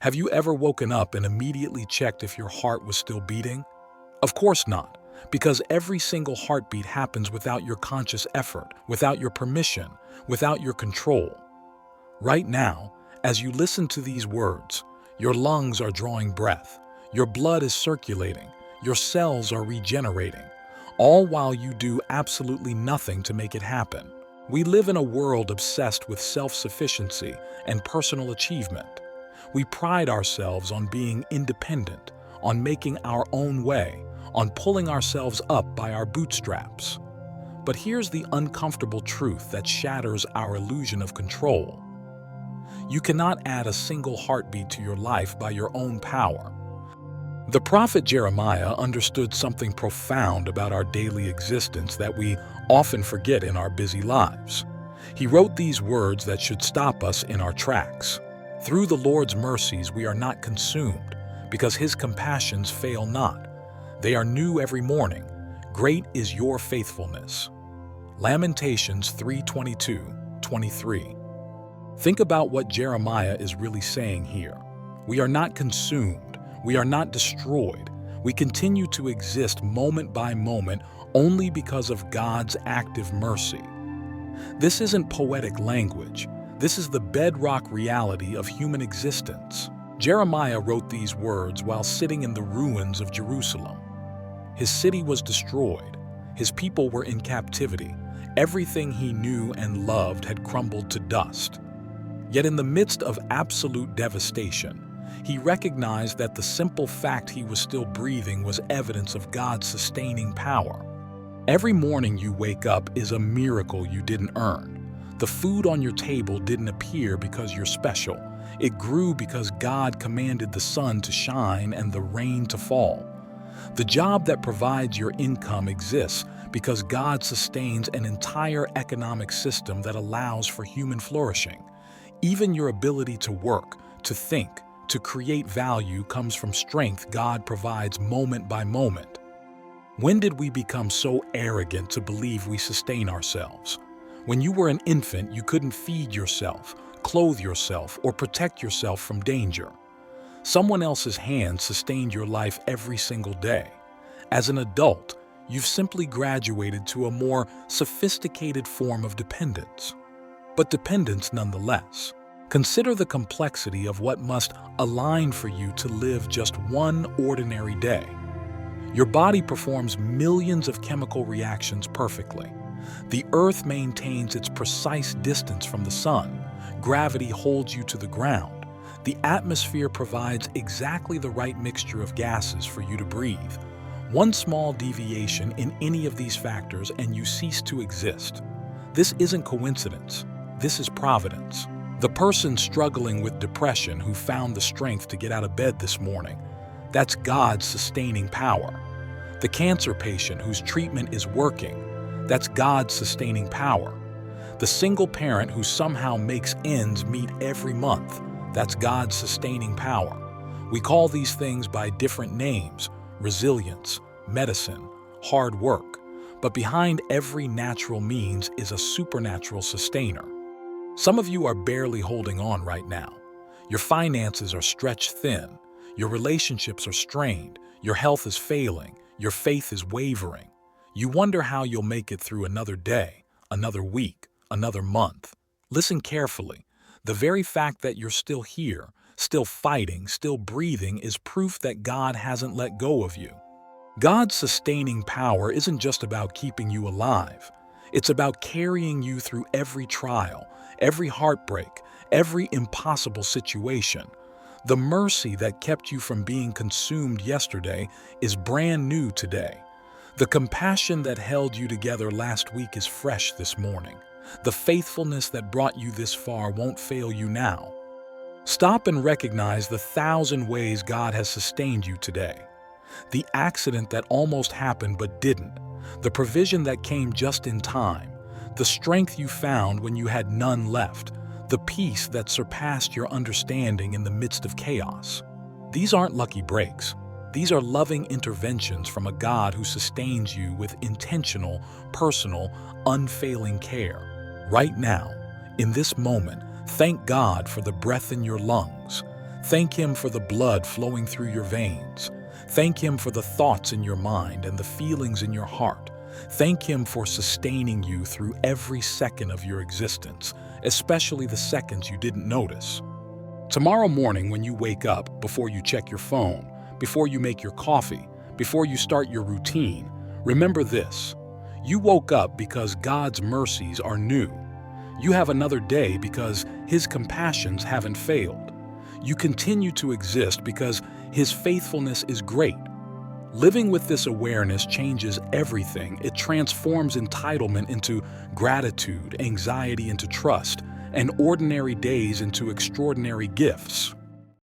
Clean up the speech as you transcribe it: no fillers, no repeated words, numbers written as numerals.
Have you ever woken up and immediately checked if your heart was still beating? Of course not, because every single heartbeat happens without your conscious effort, without your permission, without your control. Right now, as you listen to these words, your lungs are drawing breath, your blood is circulating, your cells are regenerating, all while you do absolutely nothing to make it happen. We live in a world obsessed with self-sufficiency and personal achievement. We pride ourselves on being independent, on making our own way, on pulling ourselves up by our bootstraps. But here's the uncomfortable truth that shatters our illusion of control. You cannot add a single heartbeat to your life by your own power. The prophet Jeremiah understood something profound about our daily existence that we often forget in our busy lives. He wrote these words that should stop us in our tracks. Through the Lord's mercies we are not consumed, because His compassions fail not. They are new every morning. Great is your faithfulness. Lamentations 3:22-23. Think about what Jeremiah is really saying here. We are not consumed. We are not destroyed. We continue to exist moment by moment only because of God's active mercy. This isn't poetic language. This is the bedrock reality of human existence. Jeremiah wrote these words while sitting in the ruins of Jerusalem. His city was destroyed. His people were in captivity. Everything he knew and loved had crumbled to dust. Yet in the midst of absolute devastation, he recognized that the simple fact he was still breathing was evidence of God's sustaining power. Every morning you wake up is a miracle you didn't earn. The food on your table didn't appear because you're special. It grew because God commanded the sun to shine and the rain to fall. The job that provides your income exists because God sustains an entire economic system that allows for human flourishing. Even your ability to work, to think, to create value comes from strength God provides moment by moment. When did we become so arrogant to believe we sustain ourselves? When you were an infant, you couldn't feed yourself, clothe yourself, or protect yourself from danger. Someone else's hand sustained your life every single day. As an adult, you've simply graduated to a more sophisticated form of dependence. But dependence nonetheless. Consider the complexity of what must align for you to live just one ordinary day. Your body performs millions of chemical reactions perfectly. The earth maintains its precise distance from the sun. Gravity holds you to the ground. The atmosphere provides exactly the right mixture of gases for you to breathe. One small deviation in any of these factors and you cease to exist. This isn't coincidence. This is providence. The person struggling with depression who found the strength to get out of bed this morning, that's God's sustaining power. The cancer patient whose treatment is working, that's God's sustaining power. The single parent who somehow makes ends meet every month, that's God's sustaining power. We call these things by different names: resilience, medicine, hard work. But behind every natural means is a supernatural sustainer. Some of you are barely holding on right now. Your finances are stretched thin. Your relationships are strained. Your health is failing. Your faith is wavering. You wonder how you'll make it through another day, another week, another month. Listen carefully. The very fact that you're still here, still fighting, still breathing is proof that God hasn't let go of you. God's sustaining power isn't just about keeping you alive. It's about carrying you through every trial, every heartbreak, every impossible situation. The mercy that kept you from being consumed yesterday is brand new today. The compassion that held you together last week is fresh this morning. The faithfulness that brought you this far won't fail you now. Stop and recognize the 1,000 ways God has sustained you today. The accident that almost happened but didn't. The provision that came just in time. The strength you found when you had none left. The peace that surpassed your understanding in the midst of chaos. These aren't lucky breaks. These are loving interventions from a God who sustains you with intentional, personal, unfailing care. Right now, in this moment, thank God for the breath in your lungs. Thank Him for the blood flowing through your veins. Thank Him for the thoughts in your mind and the feelings in your heart. Thank Him for sustaining you through every second of your existence, especially the seconds you didn't notice. Tomorrow morning when you wake up, before you check your phone, before you make your coffee, before you start your routine, remember this: you woke up because God's mercies are new. You have another day because His compassions haven't failed. You continue to exist because His faithfulness is great. Living with this awareness changes everything. It transforms entitlement into gratitude, anxiety into trust, and ordinary days into extraordinary gifts.